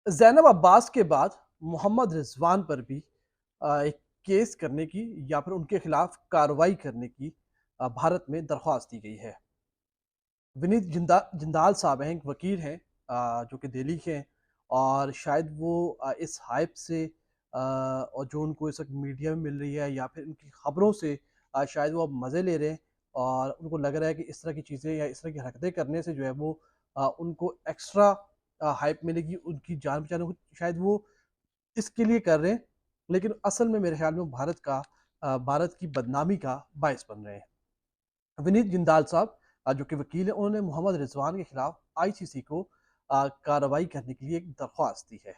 ज़ैनब अब्बास के बाद मोहम्मद रिज़वान पर भी एक केस करने की या फिर उनके खिलाफ कार्रवाई करने की भारत में दरख्वास्त दी गई है। विनीत जिंदाल साहब हैं, एक वकील हैं जो कि दिल्ली के हैं और शायद वो इस हाइप से और जो उनको इस वक़्त मीडिया में मिल रही है या फिर उनकी खबरों से शायद वो अब मज़े ले रहे हैं और उनको लग रहा है कि इस तरह की चीज़ें या इस तरह की हरकतें करने से जो है वो उनको एक्स्ट्रा हाइप मिलेगी, उनकी जान बचाने को शायद वो इसके लिए कर रहे हैं, लेकिन असल में मेरे ख्याल में वो भारत की बदनामी का बायस बन रहे हैं। विनीत जिंदाल साहब जो कि वकील हैं, उन्होंने मोहम्मद रिजवान के खिलाफ आईसीसी को कार्रवाई करने के लिए एक दरख्वास्त दी है।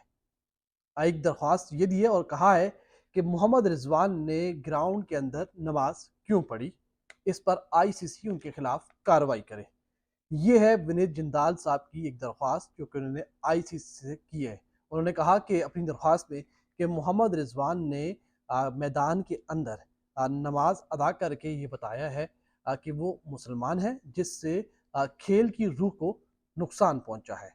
एक दरख्वास्त ये दी है और कहा है कि मोहम्मद रिजवान ने ग्राउंड के अंदर नमाज क्यों पढ़ी, इस पर आईसीसी उनके खिलाफ कार्रवाई करे। ये है विनीत जिंदाल साहब की एक दरख्वास्त जो कि उन्होंने आईसीसी से की है। उन्होंने कहा कि अपनी दरख्वास्त में कि मोहम्मद रिजवान ने मैदान के अंदर नमाज अदा करके ये बताया है कि वो मुसलमान है, जिससे खेल की रूह को नुकसान पहुंचा है।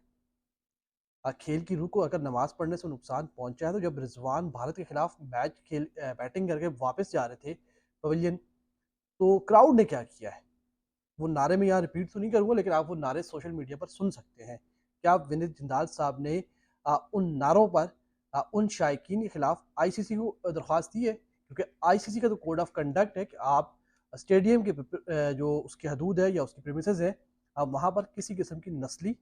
खेल की रूह को अगर नमाज पढ़ने से नुकसान पहुंचा है, तो जब रिजवान भारत के खिलाफ बैटिंग करके वापस जा रहे थे पवेलियन, तो क्राउड ने क्या किया है, वो नारे मैं यहाँ रिपीट तो नहीं करूँगा, लेकिन आप वो नारे सोशल मीडिया पर सुन सकते हैं। क्या विनीत जिंदाल साहब ने उन नारों पर उन शायकीन के खिलाफ आईसीसी को दरख्वास्त दी है? क्योंकि आईसीसी का तो कोड ऑफ कंडक्ट है कि आप स्टेडियम के जो उसकी हदूद है या उसकी प्रीमिसेस है, आप वहाँ पर किसी किस्म की नस्ली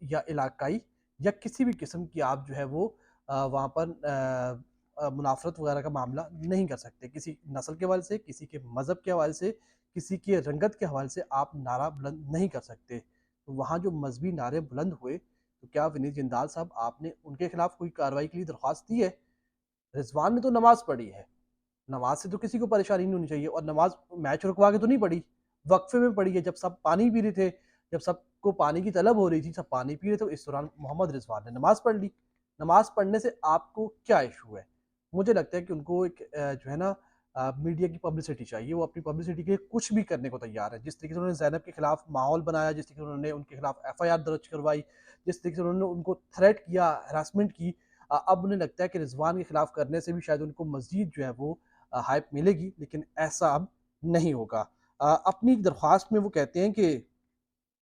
या इलाकाई या किसी भी किस्म की आप जो है वो वहाँ पर मुनाफरत वगैरह का मामला नहीं कर सकते। किसी नस्ल के हवाले से, किसी के मज़हब के हवाले से, किसी की रंगत के हवाले से आप नारा बुलंद नहीं कर सकते। तो वहाँ जो मजहबी नारे बुलंद हुए, तो क्या विनीत जिंदाल साहब आपने उनके खिलाफ कोई कार्रवाई के लिए दरख्वास्त दी है? रिजवान ने तो नमाज पढ़ी है, नमाज से तो किसी को परेशानी नहीं होनी चाहिए, और नमाज मैच रुकवा के तो नहीं पढ़ी, वक्फे में पढ़ी है। जब सब पानी पी रहे थे, जब सबको पानी की तलब हो रही थी, सब पानी पी रहे थे, इस दौरान मोहम्मद रिजवान ने नमाज पढ़ ली। नमाज पढ़ने से आपको क्या इशू है? मुझे लगता है कि उनको एक जो है ना मीडिया की पब्लिसिटी चाहिए। वो अपनी पब्लिसिटी के लिए कुछ भी करने को तैयार है। जिस तरीके से उन्होंने ज़ैनब के खिलाफ माहौल बनाया, जिस तरीके से उन्होंने उनके खिलाफ एफआईआर दर्ज करवाई, जिस तरीके से उन्होंने उनको थ्रेट किया, हरासमेंट की, अब उन्हें लगता है कि रिजवान के खिलाफ करने से भी शायद उनको मजीद जो है वो हाइप मिलेगी, लेकिन ऐसा अब नहीं होगा। अपनी दरख्वास्त में वो कहते हैं कि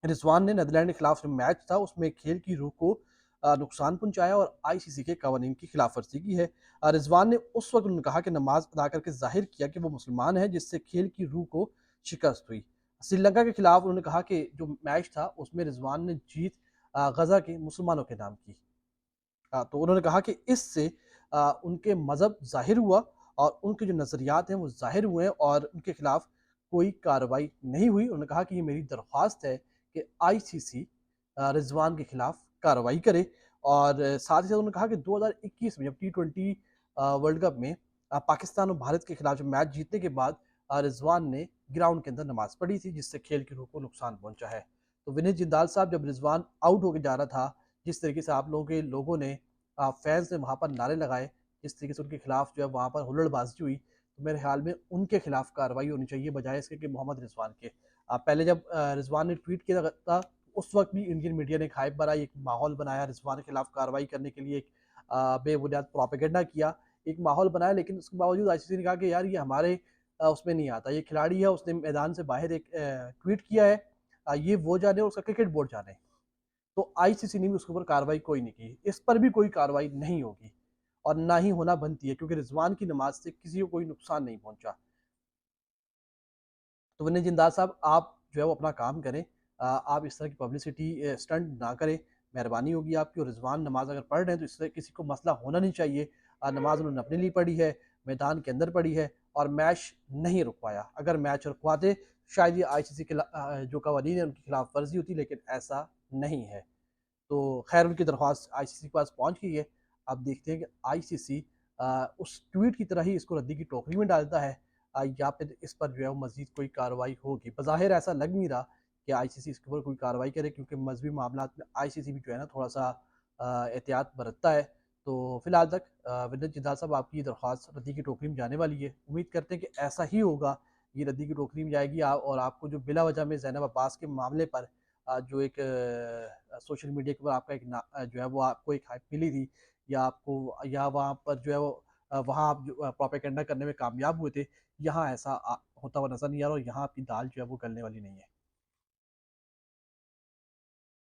रिजवान ने नीदरलैंड के खिलाफ जो मैच था उसमें खेल की रूह को नुकसान पहुंचाया और आईसीसी के कवानीन की खिलाफ वर्जी की है। रिजवान ने उस वक्त उन्होंने कहा कि नमाज अदा करके जाहिर किया कि वो मुसलमान है, जिससे खेल की रूह को शिकस्त हुई। श्रीलंका के खिलाफ उन्होंने कहा कि जो मैच था उसमें रिजवान ने जीत गजा के मुसलमानों के नाम की। तो उन्होंने कहा कि इससे उनके मज़हब ज़ाहिर हुआ और उनके जो नज़रियात हैं वो ज़ाहिर हुए हैं और उनके खिलाफ कोई कार्रवाई नहीं हुई। उन्होंने कहा कि ये मेरी दरख्वास्त है कि आईसीसी रिजवान के खिलाफ कार्रवाई करे, और साथ ही साथ उन्होंने कहा कि 2021 में जब टी20 वर्ल्ड कप में पाकिस्तान और भारत के खिलाफ जब मैच जीतने के बाद रिजवान ने ग्राउंड के अंदर नमाज पढ़ी थी, जिससे खेल की रूह को नुकसान पहुंचा है। तो विनीत जिंदाल साहब, जब रिजवान आउट होकर जा रहा था, जिस तरीके से आप लोगों ने फैंस ने वहाँ पर नारे लगाए, जिस तरीके से उनके खिलाफ जो है वहाँ पर हुल्लड़बाजी हुई, तो मेरे ख्याल में उनके खिलाफ कार्रवाई होनी चाहिए बजाय इसके कि मोहम्मद रिजवान के। पहले जब रिजवान ने ट्वीट किया था, उस वक्त भी इंडियन मीडिया ने एक हाइप बनाई, एक माहौल बनाया, रिजवान के खिलाफ कार्रवाई करने के लिए एक बेबुनियाद प्रोपेगेंडा किया, एक माहौल बनाया, लेकिन उसके बावजूद आईसीसी ने कहा कि यार ये हमारे उसमें नहीं आता, ये खिलाड़ी है, उसने मैदान से बाहर एक ट्वीट किया है, ये वो जाने और उसका क्रिकेट बोर्ड जाने। तो आईसीसी ने भी उसके ऊपर कार्रवाई कोई नहीं की, इस पर भी कोई कार्रवाई नहीं होगी और ना ही होना बनती है, क्योंकि रिजवान की नमाज से किसी को कोई नुकसान नहीं पहुंचा। तो विनय जिंदाल साहब, आप जो है वो अपना काम करें, आप इस तरह की पब्लिसिटी स्टंट ना करें, मेहरबानी होगी आपकी। और रिजवान नमाज अगर पढ़ रहे हैं तो इससे किसी को मसला होना नहीं चाहिए। नमाज उन्होंने अपने लिए पढ़ी है, मैदान के अंदर पढ़ी है और मैच नहीं रुकवाया। अगर मैच रुकवाते शायद ये आईसीसी के जो कवानीन है उनकी खिलाफ वर्जी होती, लेकिन ऐसा नहीं है। तो खैर उनकी दरख्वास्त आईसीसी के पास पहुंच गई है। अब देखते हैं कि आईसीसी उस ट्वीट की तरह ही इसको रद्दी की टोकरी में डालता है या फिर इस पर जो है वो मजीद कोई कार्रवाई होगी। बज़ाहिर ऐसा लग नहीं रहा कि आईसीसी इसके ऊपर कोई कार्रवाई करे, क्योंकि मजहबी मामला में आईसीसी भी जो है ना थोड़ा सा एहतियात बरतता है। तो फिलहाल तक विनीत जिंदाल साहब, आपकी दरख्वास्त रद्दी की टोकरी में जाने वाली है। उम्मीद करते हैं कि ऐसा ही होगा, ये रद्दी की टोकरी में जाएगी और आपको जो बिला वजह में ज़ैनब अब्बास के मामले पर जो एक सोशल मीडिया के ऊपर आपका एक जो है वो आपको एक हाइप मिली थी या आपको या वहाँ पर जो है वो वहाँ आप जो प्रोपेगेंडा करने में कामयाब हुए थे, यहाँ ऐसा होता हुआ नज़र नहीं आ रहा और यहाँ आपकी दाल जो है वो गलने वाली नहीं है।